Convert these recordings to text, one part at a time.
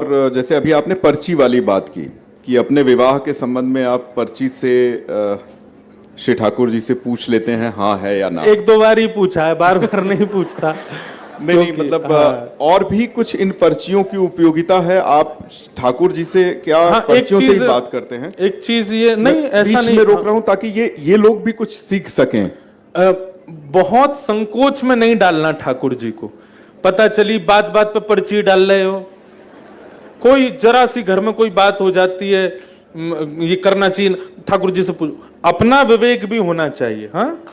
और जैसे अभी आपने पर्ची वाली बात की कि अपने विवाह के संबंध में आप पर्ची से श्री ठाकुर जी से पूछ लेते हैं हाँ है या ना। एक दो बार ही पूछा है, बार बार नहीं पूछता। नहीं मतलब और भी कुछ इन पर्चियों की उपयोगिता है। आप ठाकुर जी से क्या पर्चियों से ही बात करते हैं? एक चीज ये नहीं, ऐसा नहीं, मैं रोक रहा हूं ताकि ये लोग भी कुछ सीख सकें। बहुत संकोच में नहीं डालना ठाकुर जी को। पता चली बात बात पे पर्ची डाल रहे हो, कोई जरा सी घर में कोई बात हो जाती है, ये करना चाहिए ठाकुर जी से पूछो। अपना विवेक भी होना चाहिए। हाँ,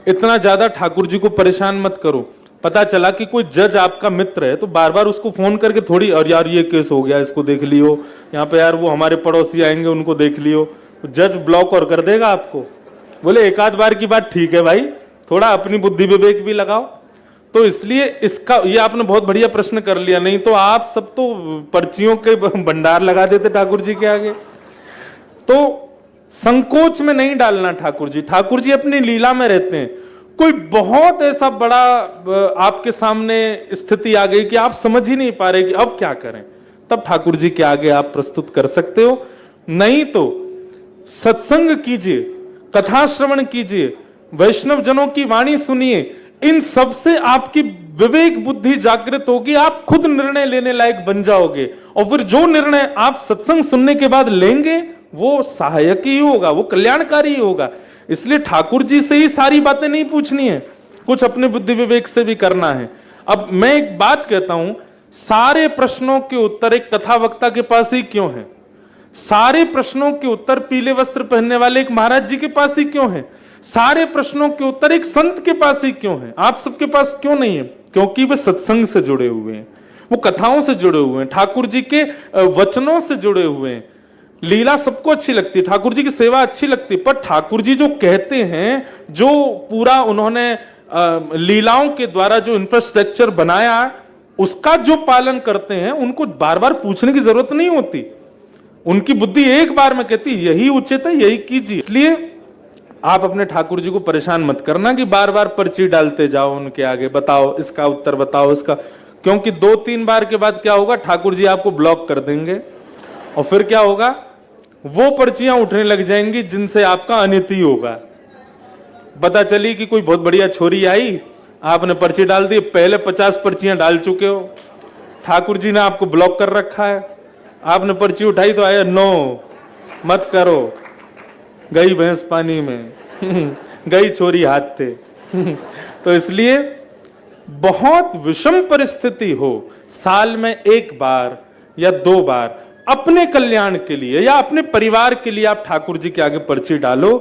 इतना ज्यादा ठाकुर जी को परेशान मत करो। पता चला कि कोई जज आपका मित्र है तो बार बार उसको फोन करके थोड़ी, और यार ये केस हो गया इसको देख लियो, यहाँ पे यार वो हमारे पड़ोसी आएंगे उनको देख लियो, तो जज ब्लॉक और कर देगा आपको। बोले एक आध बार की बात ठीक है भाई, थोड़ा अपनी बुद्धि विवेक भी लगाओ। तो इसलिए इसका ये आपने बहुत बढ़िया प्रश्न कर लिया, नहीं तो आप सब तो पर्चियों के भंडार लगा देते ठाकुर जी के आगे। तो संकोच में नहीं डालना ठाकुर जी। ठाकुर जी अपनी लीला में रहते हैं। कोई बहुत ऐसा बड़ा आपके सामने स्थिति आ गई कि आप समझ ही नहीं पा रहे कि अब क्या करें, तब ठाकुर जी के आगे आप प्रस्तुत कर सकते हो। नहीं तो सत्संग कीजिए, कथा श्रवण कीजिए, वैष्णव जनों की वाणी सुनिए। इन सब से आपकी विवेक बुद्धि जागृत होगी, आप खुद निर्णय लेने लायक बन जाओगे। और फिर जो निर्णय आप सत्संग सुनने के बाद लेंगे वो सहायक ही होगा, वो कल्याणकारी ही होगा। इसलिए ठाकुर जी से ही सारी बातें नहीं पूछनी है, कुछ अपने बुद्धि विवेक से भी करना है। अब मैं एक बात कहता हूं, सारे प्रश्नों के उत्तर एक कथा वक्ता के पास ही क्यों है? सारे प्रश्नों के उत्तर पीले वस्त्र पहनने वाले एक महाराज जी के पास ही क्यों है? सारे प्रश्नों के उत्तर एक संत के पास ही क्यों है? आप सबके पास क्यों नहीं है? क्योंकि वे सत्संग से जुड़े हुए हैं, वो कथाओं से जुड़े हुए हैं, ठाकुर जी के वचनों से जुड़े हुए हैं। लीला सबको अच्छी लगती है, ठाकुर जी की सेवा अच्छी लगती है, पर ठाकुर जी जो कहते हैं, जो पूरा उन्होंने लीलाओं के द्वारा जो इंफ्रास्ट्रक्चर बनाया, उसका जो पालन करते हैं, उनको बार बार पूछने की जरूरत नहीं होती। उनकी बुद्धि एक बार में कहती यही उचित है, यही कीजिए। इसलिए आप अपने ठाकुर जी को परेशान मत करना कि बार बार पर्ची डालते जाओ उनके आगे, बताओ इसका उत्तर, बताओ इसका। क्योंकि 2-3 बार के बाद क्या होगा, ठाकुर जी आपको ब्लॉक कर देंगे और फिर क्या होगा, वो पर्चियां उठने लग जाएंगी जिनसे आपका अनित ही होगा। पता चली कि कोई बहुत बढ़िया छोरी आई, आपने पर्ची डाल दी, पहले 50 पर्चियां डाल चुके हो, ठाकुर जी ने आपको ब्लॉक कर रखा है। आपने पर्ची उठाई तो आया नो मत करो, गई भैंस पानी में गई छोरी हाथ थे तो इसलिए बहुत विषम परिस्थिति हो, साल में 1 बार या 2 बार अपने कल्याण के लिए या अपने परिवार के लिए आप ठाकुर जी के आगे पर्ची डालो।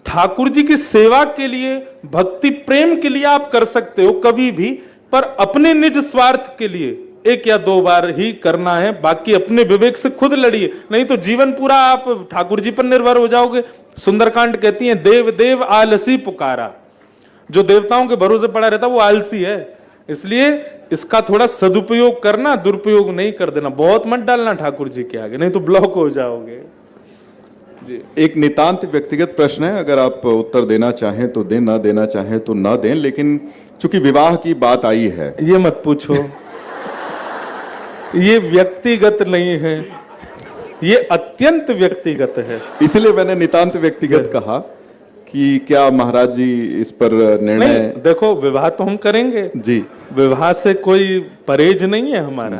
ठाकुर जी की सेवा के लिए, भक्ति प्रेम के लिए आप कर सकते हो कभी भी, पर अपने निज स्वार्थ के लिए 1 या 2 बार ही करना है। बाकी अपने विवेक से खुद लड़िए, नहीं तो जीवन पूरा आप ठाकुर जी पर निर्भर हो जाओगे। सुंदरकांड कहती है, देव देव आलसी पुकारा। जो देवताओं के भरोसे पड़ा रहता वो आलसी है। इसलिए इसका थोड़ा सदुपयोग करना, दुरुपयोग नहीं कर देना। बहुत मत डालना ठाकुर जी के आगे, नहीं तो ब्लॉक हो जाओगे। जी, एक नितांत व्यक्तिगत प्रश्न है, अगर आप उत्तर देना चाहें तो दें, ना देना चाहें तो ना दें, लेकिन चूंकि विवाह की बात आई है। ये मत पूछो ये व्यक्तिगत नहीं है, ये अत्यंत व्यक्तिगत है। इसलिए मैंने नितांत व्यक्तिगत कहा कि क्या महाराज जी इस पर निर्णय। देखो, विवाह तो हम करेंगे जी, विवाह से कोई परहेज नहीं है हमारा,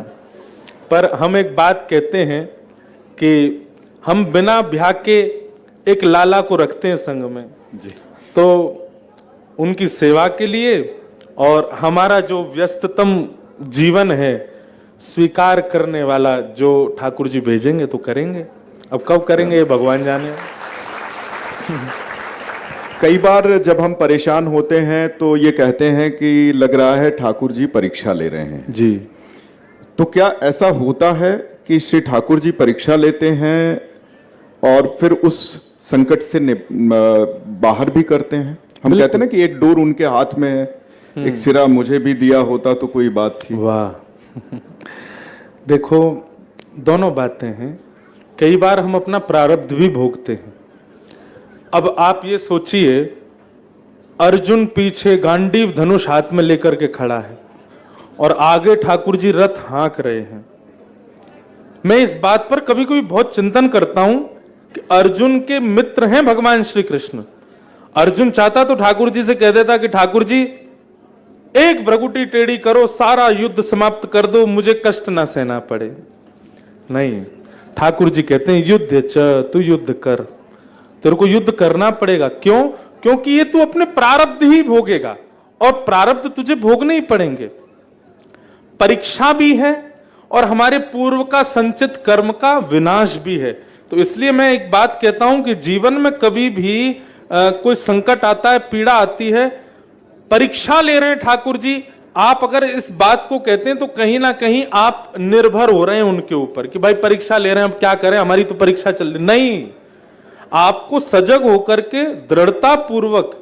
पर हम एक बात कहते हैं कि हम बिना ब्याह के एक लाला को रखते हैं संग में जी, तो उनकी सेवा के लिए, और हमारा जो व्यस्ततम जीवन है स्वीकार करने वाला जो ठाकुर जी भेजेंगे तो करेंगे। अब कब करेंगे ये भगवान जाने। कई बार जब हम परेशान होते हैं तो ये कहते हैं कि लग रहा है ठाकुर जी परीक्षा ले रहे हैं। जी, तो क्या ऐसा होता है कि श्री ठाकुर जी परीक्षा लेते हैं और फिर उस संकट से बाहर भी करते हैं? हम कहते हैं ना कि एक डोर उनके हाथ में है, एक सिरा मुझे भी दिया होता तो कोई बात थी। वाह देखो, दोनों बातें हैं। कई बार हम अपना प्रारब्ध भी भोगते हैं। अब आप ये सोचिए, अर्जुन पीछे गांडीव धनुष हाथ में लेकर के खड़ा है और आगे ठाकुर जी रथ हाँक रहे हैं। मैं इस बात पर कभी कभी बहुत चिंतन करता हूं कि अर्जुन के मित्र हैं भगवान श्री कृष्ण। अर्जुन चाहता तो ठाकुर जी से कह देता कि ठाकुर जी एक भ्रगुटी टेढ़ी करो, सारा युद्ध समाप्त कर दो, मुझे कष्ट ना सहना पड़े। नहीं, ठाकुर जी कहते हैं युद्ध च, तू युद्ध कर, तेरे को युद्ध करना पड़ेगा। क्यों? क्योंकि ये तू अपने प्रारब्ध ही भोगेगा और प्रारब्ध तुझे भोगने ही पड़ेंगे। परीक्षा भी है और हमारे पूर्व का संचित कर्म का विनाश भी है। तो इसलिए मैं एक बात कहता हूं कि जीवन में कभी भी कोई संकट आता है, पीड़ा आती है, परीक्षा ले रहे हैं ठाकुर जी, आप अगर इस बात को कहते हैं तो कहीं ना कहीं आप निर्भर हो रहे हैं उनके ऊपर कि भाई परीक्षा ले रहे हैं, अब क्या करें, हमारी तो परीक्षा चल रही। नहीं, आपको सजग होकर के दृढ़ता पूर्वक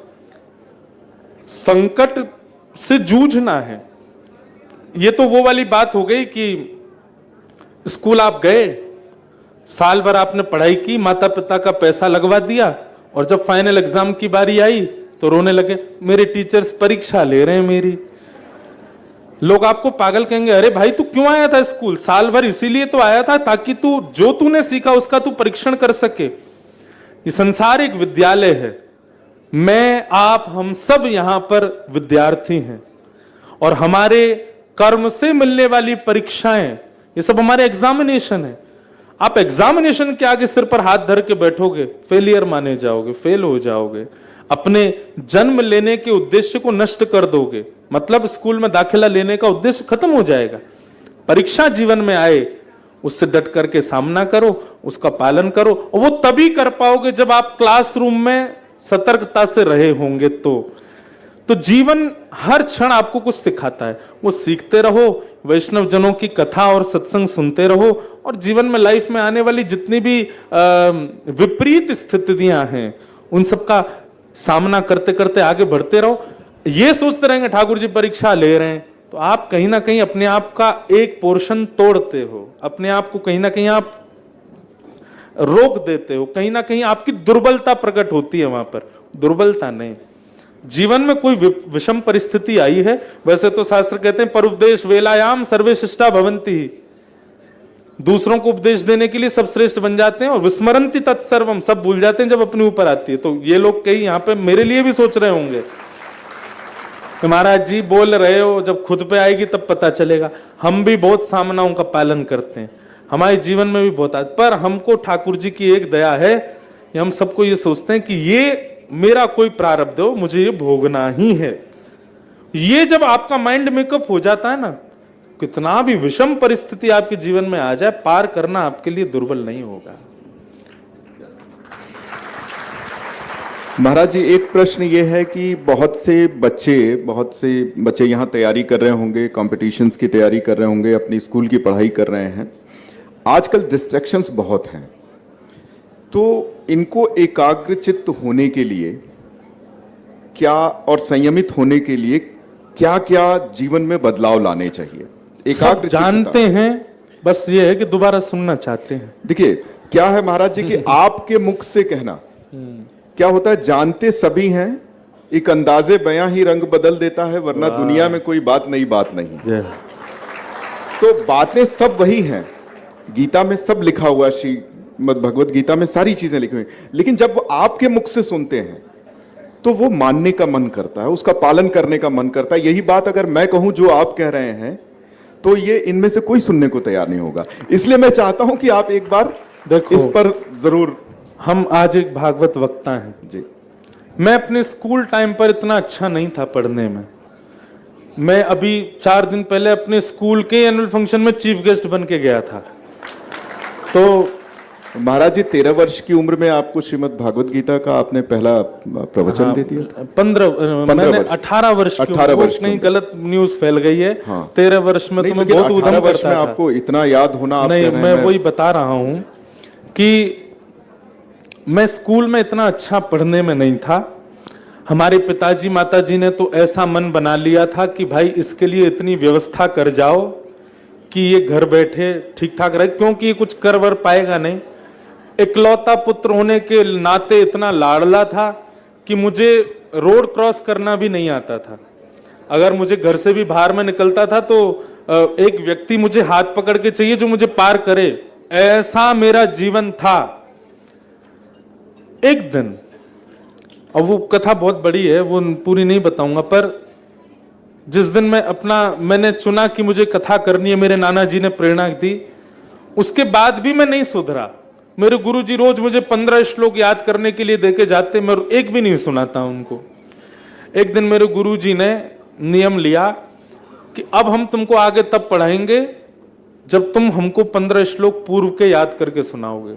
संकट से जूझना है। ये तो वो वाली बात हो गई कि स्कूल आप गए, साल भर आपने पढ़ाई की, माता पिता का पैसा लगवा दिया, और जब फाइनल एग्जाम की बारी आई तो रोने लगे, मेरे टीचर्स परीक्षा ले रहे हैं मेरी। लोग आपको पागल कहेंगे, अरे भाई तू क्यों आया था स्कूल? साल भर इसीलिए तो आया था ताकि तू जो तूने सीखा उसका तू परीक्षण कर सके। ये संसार एक विद्यालय है, मैं आप हम सब यहां पर विद्यार्थी हैं, और हमारे कर्म से मिलने वाली परीक्षाएं ये सब हमारे एग्जामिनेशन है। आप एग्जामिनेशन के आगे सिर पर हाथ धर के बैठोगे, फेलियर माने जाओगे, फेल हो जाओगे, अपने जन्म लेने के उद्देश्य को नष्ट कर दोगे, मतलब स्कूल में दाखिला लेने का उद्देश्य खत्म हो जाएगा। परीक्षा जीवन में आए, उससे डट करके सामना करो, उसका पालन करो, और वो तभी कर पाओगे जब आप क्लासरूम में सतर्कता से रहे होंगे। तो जीवन हर क्षण आपको कुछ सिखाता है, वो सीखते रहो, वैष्णव जनों की कथा और सत्संग सुनते रहो, और जीवन में लाइफ में आने वाली जितनी भी विपरीत स्थितियां हैं उन सबका सामना करते करते आगे बढ़ते रहो। ये सोचते रहेंगे ठाकुर जी परीक्षा ले रहे हैं, तो आप कहीं ना कहीं अपने आप का एक पोर्शन तोड़ते हो, अपने आप को कहीं ना कहीं आप रोक देते हो, कहीं ना कहीं आपकी दुर्बलता प्रकट होती है वहां पर। दुर्बलता नहीं, जीवन में कोई विषम परिस्थिति आई है, वैसे तो शास्त्र कहते हैं परोपदेश वेलायाम सर्वे शिष्टा भवन्ति, दूसरों को उपदेश देने के लिए सब श्रेष्ठ बन जाते हैं, और विस्मरन्ति तत्सर्वम, सब भूल जाते हैं जब अपने ऊपर आती है। तो ये लोग कहीं यहाँ पे मेरे लिए भी सोच रहे होंगे कि महाराज जी बोल रहे हो, जब खुद पे आएगी तब पता चलेगा। हम भी बहुत सामनाओं का पालन करते हैं, हमारे जीवन में भी बहुत आते, पर हमको ठाकुर जी की एक दया है कि हम सबको ये सोचते हैं कि ये मेरा कोई प्रारब्ध हो, मुझे ये भोगना ही है। ये जब आपका माइंड मेकअप हो जाता है ना, कितना भी विषम परिस्थिति आपके जीवन में आ जाए, पार करना आपके लिए दुर्बल नहीं होगा। महाराज जी, एक प्रश्न ये है कि बहुत से बच्चे यहाँ तैयारी कर रहे होंगे, कॉम्पिटिशन्स की तैयारी कर रहे होंगे, अपनी स्कूल की पढ़ाई कर रहे हैं। आजकल डिस्ट्रैक्शंस बहुत हैं, तो इनको एकाग्रचित्त होने के लिए क्या, और संयमित होने के लिए क्या क्या जीवन में बदलाव लाने चाहिए? सब जानते हैं, बस ये है कि दोबारा सुनना चाहते हैं। देखिए क्या है महाराज जी कि आपके मुख से कहना क्या होता है, जानते सभी हैं, एक अंदाजे बयां ही रंग बदल देता है, वरना दुनिया में कोई बात नहीं। तो बातें सब वही हैं, गीता में सब लिखा हुआ, श्रीमद् भगवत गीता में सारी चीजें लिखी हुई, लेकिन जब वो आपके मुख से सुनते हैं तो वो मानने का मन करता है, उसका पालन करने का मन करता है। यही बात अगर मैं कहूं जो आप कह रहे हैं, तो ये इनमें से कोई सुनने को तैयार नहीं होगा। इसलिए मैं चाहता हूं कि आप एक बार देखो, इस पर जरूर। हम आज एक भागवत वक्ता हैं जी। मैं अपने स्कूल टाइम पर इतना अच्छा नहीं था पढ़ने में। मैं अभी 4 दिन पहले अपने स्कूल के एनुअल फंक्शन में चीफ गेस्ट बन के गया था। तो महाराज जी 13 वर्ष की उम्र में आपको श्रीमद् भागवत गीता का आपने पहला प्रवचन दे दिया। 18 वर्ष की उम्र, नहीं गलत न्यूज फैल गई है। हाँ। 13 वर्ष में तो मैं बहुत उद्यम करता था। आपको इतना याद होना, नहीं, मैं वही बता रहा हूं कि मैं स्कूल में इतना अच्छा पढ़ने में नहीं था। हमारे पिताजी माताजी ने तो ऐसा मन बना लिया था कि भाई इसके लिए इतनी व्यवस्था कर जाओ कि ये घर बैठे ठीक ठाक रहे, क्योंकि ये कुछ कर वर पाएगा नहीं। इकलौता पुत्र होने के नाते इतना लाडला था कि मुझे रोड क्रॉस करना भी नहीं आता था। अगर मुझे घर से भी बाहर में निकलता था तो एक व्यक्ति मुझे हाथ पकड़ के चाहिए जो मुझे पार करे, ऐसा मेरा जीवन था। एक दिन, अब वो कथा बहुत बड़ी है, वो पूरी नहीं बताऊंगा, पर जिस दिन मैंने चुना कि मुझे कथा करनी है, मेरे नाना जी ने प्रेरणा दी, उसके बाद भी मैं नहीं सुधरा। मेरे गुरुजी रोज मुझे 15 श्लोक याद करने के लिए देके जाते, मैं एक भी नहीं सुनाता उनको। एक दिन मेरे गुरुजी ने नियम लिया कि अब हम तुमको आगे तब पढ़ाएंगे जब तुम हमको 15 श्लोक पूर्व के याद करके सुनाओगे।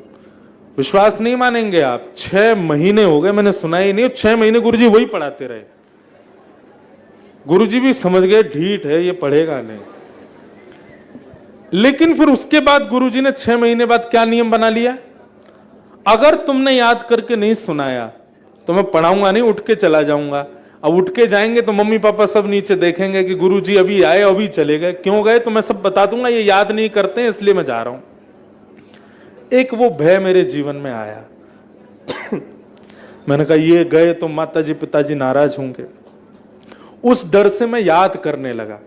विश्वास नहीं मानेंगे आप, 6 महीने हो गए मैंने सुनाई नहीं, 6 महीने गुरुजी वही पढ़ाते रहे। गुरुजी भी समझ गए ढीठ है, ये पढ़ेगा नहीं। लेकिन फिर उसके बाद गुरुजी ने 6 महीने बाद क्या नियम बना लिया, अगर तुमने याद करके नहीं सुनाया तो मैं पढ़ाऊंगा नहीं, उठ के चला जाऊंगा। अब उठ के जाएंगे तो मम्मी पापा सब नीचे देखेंगे कि गुरुजी अभी आए अभी चले गए, क्यों गए, तो मैं सब बता दूंगा ये याद नहीं करते हैं इसलिए मैं जा रहा हूं। एक वो भय मेरे जीवन में आया। मैंने कहा ये गए तो माताजी पिताजी नाराज होंगे। उस डर से मैं याद करने लगा,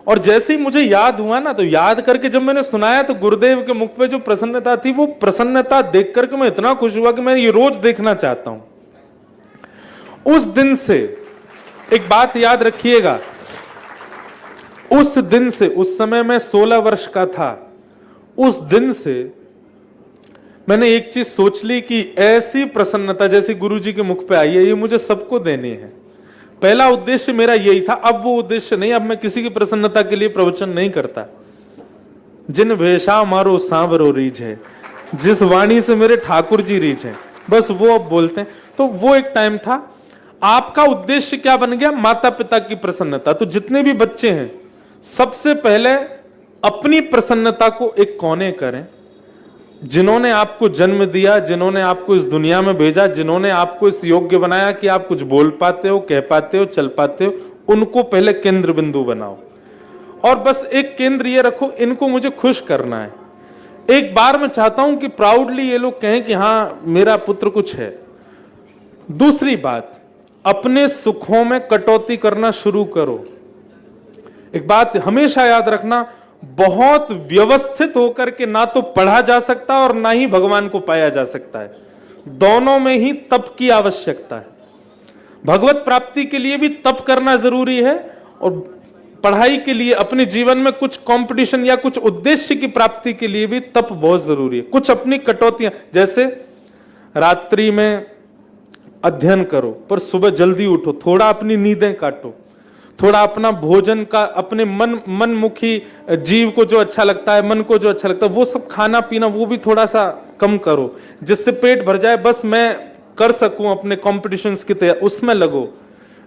और जैसे ही मुझे याद हुआ ना, तो याद करके जब मैंने सुनाया तो गुरुदेव के मुख पे जो प्रसन्नता थी, वो प्रसन्नता देख करके मैं इतना खुश हुआ कि मैं ये रोज देखना चाहता हूं। उस दिन से एक बात याद रखिएगा, उस दिन से, उस समय मैं 16 वर्ष का था, उस दिन से मैंने एक चीज सोच ली कि ऐसी प्रसन्नता जैसी गुरुजी के मुख पे आई है, ये मुझे सबको देनी है। पहला उद्देश्य मेरा यही था, अब वो उद्देश्य नहीं। अब मैं किसी की प्रसन्नता के लिए प्रवचन नहीं करता। जिन भेषा मारो सांवरो रीझ है, जिस वाणी से मेरे ठाकुर जी रीझ है, बस वो अब बोलते हैं। तो वो एक टाइम था। आपका उद्देश्य क्या बन गया, माता पिता की प्रसन्नता। तो जितने भी बच्चे हैं, सबसे पहले अपनी प्रसन्नता को एक कोने करें। जिन्होंने आपको जन्म दिया, जिन्होंने आपको इस दुनिया में भेजा, जिन्होंने आपको इस योग्य बनाया कि आप कुछ बोल पाते हो, कह पाते हो, चल पाते हो, उनको पहले केंद्र बिंदु बनाओ। और बस एक केंद्र ये रखो, इनको मुझे खुश करना है। एक बार मैं चाहता हूं कि प्राउडली ये लोग कहें कि हाँ मेरा पुत्र कुछ है। दूसरी बात, अपने सुखों में कटौती करना शुरू करो। एक बात हमेशा याद रखना, बहुत व्यवस्थित होकर के ना तो पढ़ा जा सकता और ना ही भगवान को पाया जा सकता है। दोनों में ही तप की आवश्यकता है। भगवत प्राप्ति के लिए भी तप करना जरूरी है, और पढ़ाई के लिए, अपने जीवन में कुछ कंपटीशन या कुछ उद्देश्य की प्राप्ति के लिए भी तप बहुत जरूरी है। कुछ अपनी कटौतियां, जैसे रात्रि में अध्ययन करो पर सुबह जल्दी उठो, थोड़ा अपनी नींदें काटो, थोड़ा अपना भोजन का, अपने मनमुखी जीव को जो अच्छा लगता है, मन को जो अच्छा लगता है, वो सब खाना पीना वो भी थोड़ा सा कम करो, जिससे पेट भर जाए। बस मैं कर सकूं अपने कॉम्पिटिशन्स की तैयारी, उसमें लगो।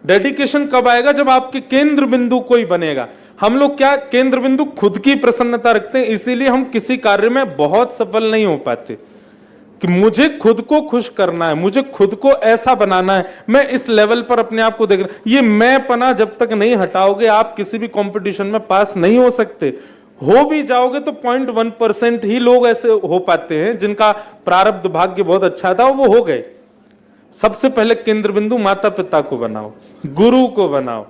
डेडिकेशन कब आएगा, जब आपके केंद्र बिंदु कोई बनेगा। हम लोग क्या केंद्र बिंदु खुद की प्रसन्नता रखते हैं, इसीलिए हम किसी कार्य में बहुत सफल नहीं हो पाते। कि मुझे खुद को खुश करना है, मुझे खुद को ऐसा बनाना है, मैं इस लेवल पर अपने आप को देख रहा। ये मैं पना जब तक नहीं हटाओगे, आप किसी भी कंपटीशन में पास नहीं हो सकते। हो भी जाओगे तो 0.1% ही लोग ऐसे हो पाते हैं जिनका प्रारब्ध भाग्य बहुत अच्छा था, वो हो गए। सबसे पहले केंद्र बिंदु माता पिता को बनाओ, गुरु को बनाओ।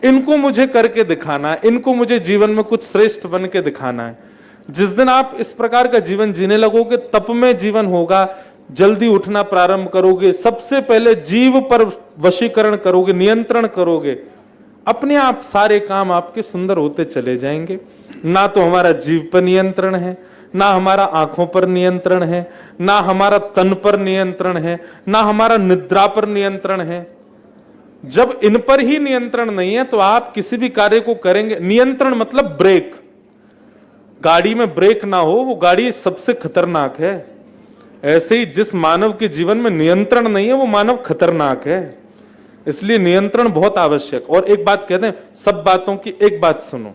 इनको मुझे करके दिखाना है, इनको मुझे जीवन में कुछ श्रेष्ठ बन के दिखाना है। जिस दिन आप इस प्रकार का जीवन जीने लगोगे, तप में जीवन होगा, जल्दी उठना प्रारंभ करोगे, सबसे पहले जीव पर वशीकरण करोगे, नियंत्रण करोगे, अपने आप सारे काम आपके सुंदर होते चले जाएंगे। ना तो हमारा जीव पर नियंत्रण है, ना हमारा आंखों पर नियंत्रण है, ना हमारा तन पर नियंत्रण है, ना हमारा निद्रा पर नियंत्रण है। जब इन पर ही नियंत्रण नहीं है तो आप किसी भी कार्य को करेंगे। नियंत्रण मतलब ब्रेक। गाड़ी में ब्रेक ना हो, वो गाड़ी सबसे खतरनाक है। ऐसे ही जिस मानव के जीवन में नियंत्रण नहीं है, वो मानव खतरनाक है। इसलिए नियंत्रण बहुत आवश्यक। और एक बात कहते हैं, सब बातों की एक बात सुनो,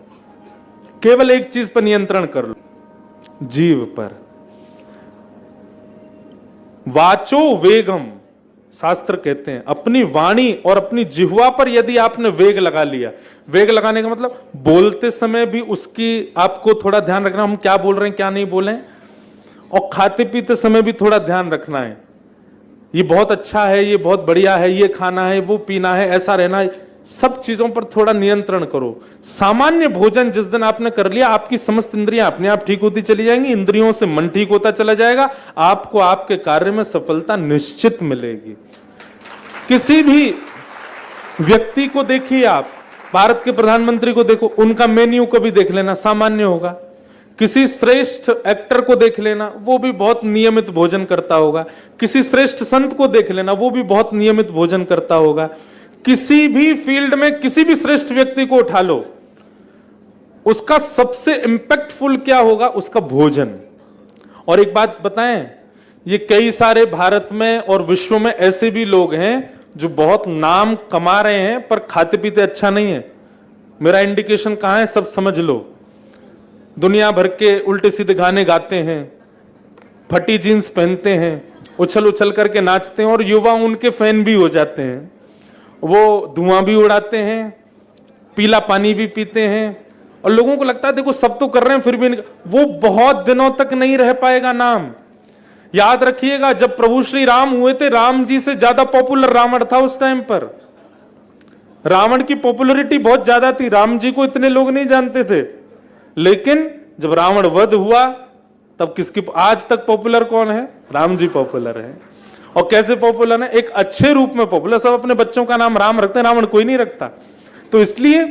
केवल एक चीज पर नियंत्रण कर लो, जीव पर। वाचो वेगम, शास्त्र कहते हैं, अपनी वाणी और अपनी जिह्वा पर यदि आपने वेग लगा लिया, वेग लगाने का मतलब बोलते समय भी उसकी आपको थोड़ा ध्यान रखना, हम क्या बोल रहे हैं क्या नहीं बोले, और खाते पीते समय भी थोड़ा ध्यान रखना है। ये बहुत अच्छा है, ये बहुत बढ़िया है, ये खाना है, वो पीना है, ऐसा रहना है। सब चीजों पर थोड़ा नियंत्रण करो। सामान्य भोजन जिस दिन आपने कर लिया, आपकी समस्त इंद्रियां अपने आप ठीक होती चली जाएंगी, इंद्रियों से मन ठीक होता चला जाएगा, आपको आपके कार्य में सफलता निश्चित मिलेगी। किसी भी व्यक्ति को देखिए, आप भारत के प्रधानमंत्री को देखो, उनका मेन्यू कभी देख लेना, सामान्य होगा। किसी श्रेष्ठ एक्टर को देख लेना, वो भी बहुत नियमित भोजन करता होगा। किसी श्रेष्ठ संत को देख लेना, वो भी बहुत नियमित भोजन करता होगा। किसी भी फील्ड में किसी भी श्रेष्ठ व्यक्ति को उठा लो, उसका सबसे इंपैक्टफुल क्या होगा? उसका भोजन। और एक बात बताएं, ये कई सारे भारत में और विश्व में ऐसे भी लोग हैं जो बहुत नाम कमा रहे हैं पर खाते पीते अच्छा नहीं है। मेरा इंडिकेशन कहां है, सब समझ लो। दुनिया भर के उल्टे सीधे गाने गाते हैं, फटी जीन्स पहनते हैं, उछल उछल करके नाचते हैं और युवा उनके फैन भी हो जाते हैं। वो धुआं भी उड़ाते हैं, पीला पानी भी पीते हैं और लोगों को लगता है देखो सब तो कर रहे हैं फिर भी नहीं। वो बहुत दिनों तक नहीं रह पाएगा नाम। याद रखिएगा, जब प्रभु श्री राम हुए थे, राम जी से ज्यादा पॉपुलर रावण था उस टाइम पर। रावण की पॉपुलैरिटी बहुत ज्यादा थी, राम जी को इतने लोग नहीं जानते थे। लेकिन जब रावण वध हुआ तब किसकी आज तक पॉपुलर कौन है? राम जी पॉपुलर है। और कैसे पॉपुलर है? एक अच्छे रूप में पॉपुलर। सब अपने बच्चों का नाम राम रखते हैं, रावण कोई नहीं रखता। तो इसलिए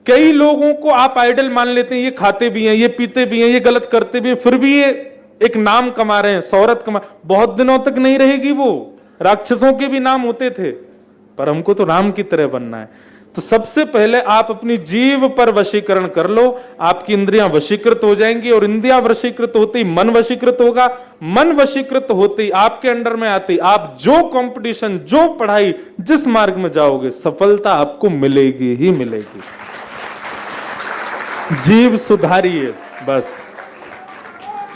कई लोगों को आप आइडल मान लेते हैं, ये खाते भी हैं, ये पीते भी हैं, ये गलत करते भी हैं, फिर भी ये एक नाम कमा रहे हैं, शोहरत कमा। बहुत दिनों तक नहीं रहेगी वो। राक्षसों के भी नाम होते थे, पर हमको तो राम की तरह बनना है। तो सबसे पहले आप अपनी जीव पर वशीकरण कर लो, आपकी इंद्रियां वशीकृत हो जाएंगी और इंद्रियां वशीकृत होते ही मन वशीकृत होगा। मन वशीकृत होते ही आपके अंडर में आते ही आप जो कंपटीशन, जो पढ़ाई, जिस मार्ग में जाओगे, सफलता आपको मिलेगी ही मिलेगी। जीव सुधारिए बस।